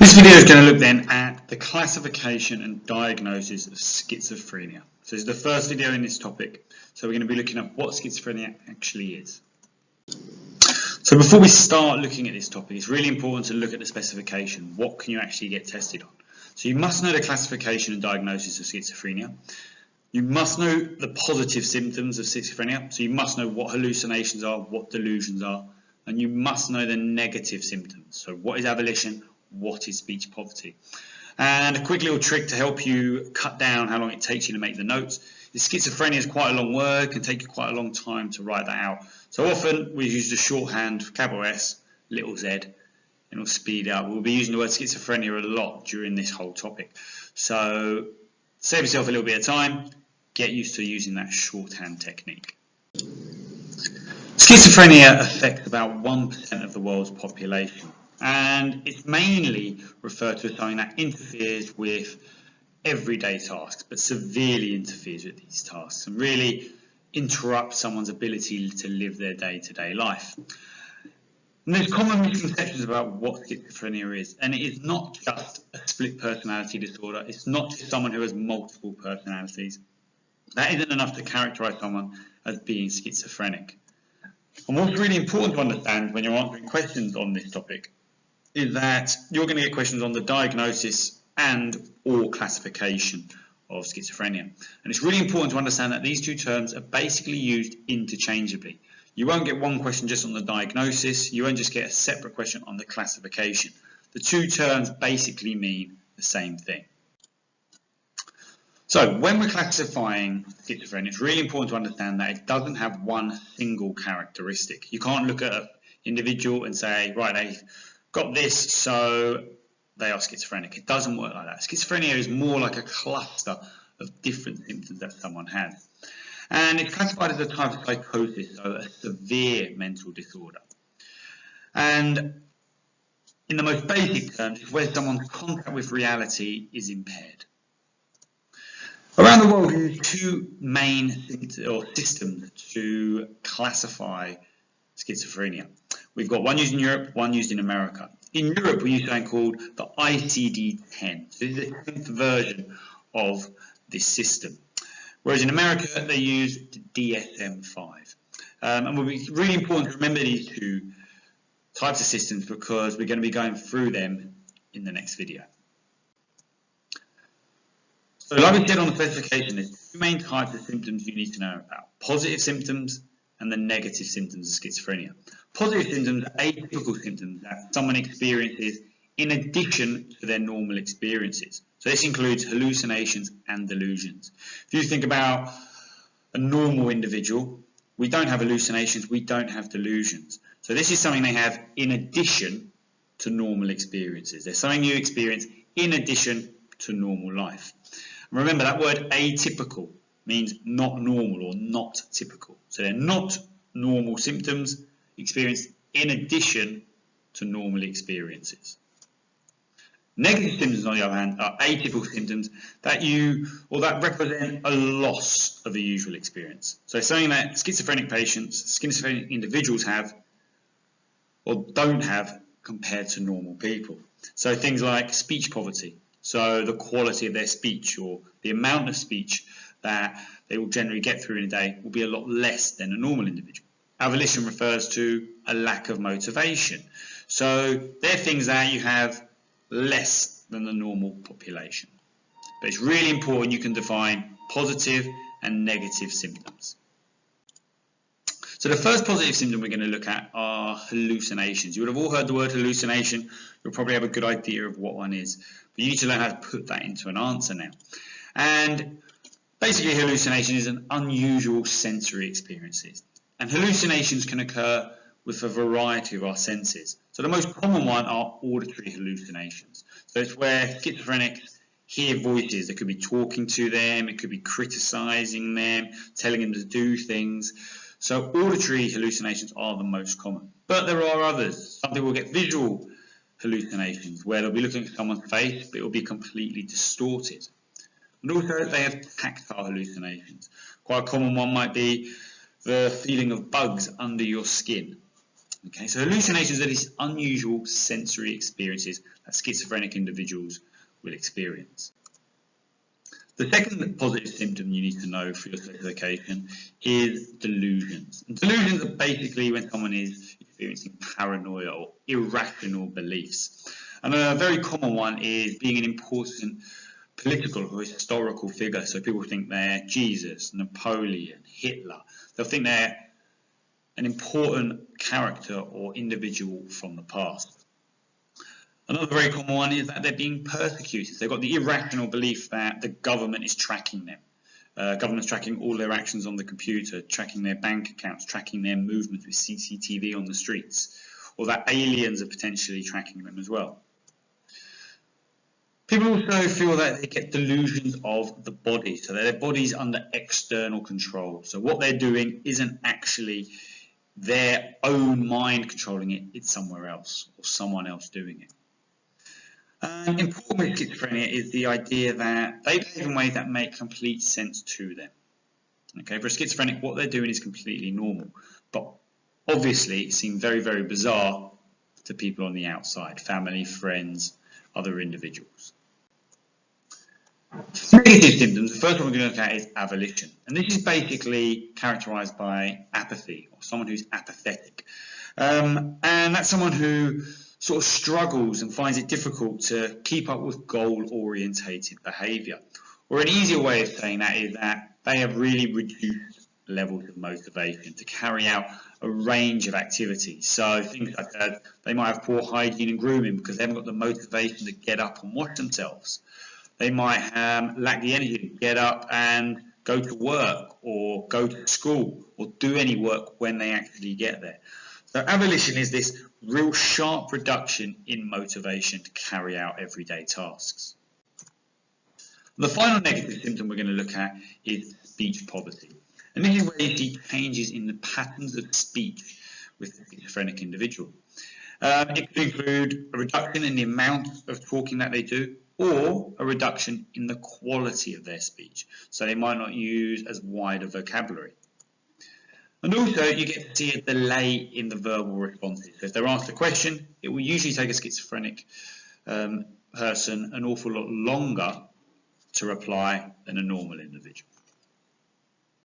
This video is going to look then at the classification and diagnosis of schizophrenia. So this is the first video in this topic. So we're going to be looking at what schizophrenia actually is. So before we start looking at this topic, it's really important to look at the specification. What can you actually get tested on? So you must know the classification and diagnosis of schizophrenia. You must know the positive symptoms of schizophrenia. So you must know what hallucinations are, what delusions are, and you must know the negative symptoms. So what is avolition? What is speech poverty? And a quick little trick to help you cut down how long it takes you to make the notes is schizophrenia is quite a long word, can take you quite a long time to write that out. So often we use the shorthand, capital S, little z, and it'll speed up. We'll be using the word schizophrenia a lot during this whole topic. So save yourself a little bit of time, get used to using that shorthand technique. Schizophrenia affects about 1% of the world's population. And it's mainly referred to as something that interferes with everyday tasks, but severely interferes with these tasks and really interrupts someone's ability to live their day-to-day life. And there's common misconceptions about what schizophrenia is, and it is not just a split personality disorder. It's not just someone who has multiple personalities. That isn't enough to characterize someone as being schizophrenic. And what's really important to understand when you're answering questions on this topic is that you're going to get questions on the diagnosis and or classification of schizophrenia. And it's really important to understand that these two terms are basically used interchangeably. You won't get one question just on the diagnosis, you won't just get a separate question on the classification. The two terms basically mean the same thing. So when we're classifying schizophrenia, it's really important to understand that it doesn't have one single characteristic. You can't look at an individual and say, right, they've got this, so they are schizophrenic. It doesn't work like that. Schizophrenia is more like a cluster of different symptoms that someone has. And it's classified as a type of psychosis, so a severe mental disorder. And in the most basic terms, it's where someone's contact with reality is impaired. Around the world, we use two main systems to classify schizophrenia. We've got one used in Europe, one used in America. In Europe, we use something called the ICD-10. So this is the 10th version of this system. Whereas in America, they use the DSM-5. And it will be really important to remember these two types of systems because we're going to be going through them in the next video. So like we said on the specification, there's two main types of symptoms you need to know about. Positive symptoms and the negative symptoms of schizophrenia. Positive symptoms are atypical symptoms that someone experiences in addition to their normal experiences. So this includes hallucinations and delusions. If you think about a normal individual, we don't have hallucinations, we don't have delusions. So this is something they have in addition to normal experiences. There's something you experience in addition to normal life. And remember that word atypical means not normal or not typical. So they're not normal symptoms experienced in addition to normal experiences. Negative symptoms, on the other hand, are atypical symptoms that represent a loss of a usual experience. So something that schizophrenic patients, schizophrenic individuals have or don't have compared to normal people. So things like speech poverty. So the quality of their speech or the amount of speech that they will generally get through in a day will be a lot less than a normal individual. Avolition refers to a lack of motivation. So they're things that you have less than the normal population. But it's really important you can define positive and negative symptoms. So the first positive symptom we're going to look at are hallucinations. You would have all heard the word hallucination. You'll probably have a good idea of what one is. But you need to learn how to put that into an answer now. And basically hallucination is an unusual sensory experiences. And hallucinations can occur with a variety of our senses. So the most common one are auditory hallucinations. So it's where schizophrenics hear voices. They could be talking to them, it could be criticizing them, telling them to do things. So auditory hallucinations are the most common. But there are others. Some people get visual hallucinations where they'll be looking at someone's face, but it will be completely distorted. And also they have tactile hallucinations. Quite a common one might be the feeling of bugs under your skin. Okay, so hallucinations are these unusual sensory experiences that schizophrenic individuals will experience. The second positive symptom you need to know for your specification is delusions. And delusions are basically when someone is experiencing paranoia or irrational beliefs. And a very common one is being an important political or historical figure. So people think they're Jesus, Napoleon, Hitler. They'll think they're an important character or individual from the past. Another very common one is that they're being persecuted. They've got the irrational belief that the government is tracking them. Government's tracking all their actions on the computer, tracking their bank accounts, tracking their movements with CCTV on the streets, or that aliens are potentially tracking them as well. People also feel that they get delusions of the body, so that their body's under external control. So what they're doing isn't actually their own mind controlling it, it's somewhere else, or someone else doing it. Important with schizophrenia is the idea that they behave in ways that make complete sense to them. Okay, for a schizophrenic, what they're doing is completely normal, but obviously it seems very, very bizarre to people on the outside, family, friends, other individuals. Negative symptoms, the first one we're going to look at is avolition, and this is basically characterized by apathy, or someone who's apathetic. And that's someone who sort of struggles and finds it difficult to keep up with goal-orientated behaviour. Or an easier way of saying that is that they have really reduced levels of motivation to carry out a range of activities. So things like that, they might have poor hygiene and grooming because they haven't got the motivation to get up and wash themselves. They might lack the energy to get up and go to work or go to school or do any work when they actually get there. So abolition is this real sharp reduction in motivation to carry out everyday tasks. The final negative symptom we're going to look at is speech poverty. And this is where you see changes in the patterns of speech with the schizophrenic individual. It could include a reduction in the amount of talking that they do, or a reduction in the quality of their speech. So they might not use as wide a vocabulary. And also you get to see a delay in the verbal responses. So if they're asked a question, it will usually take a schizophrenic person an awful lot longer to reply than a normal individual.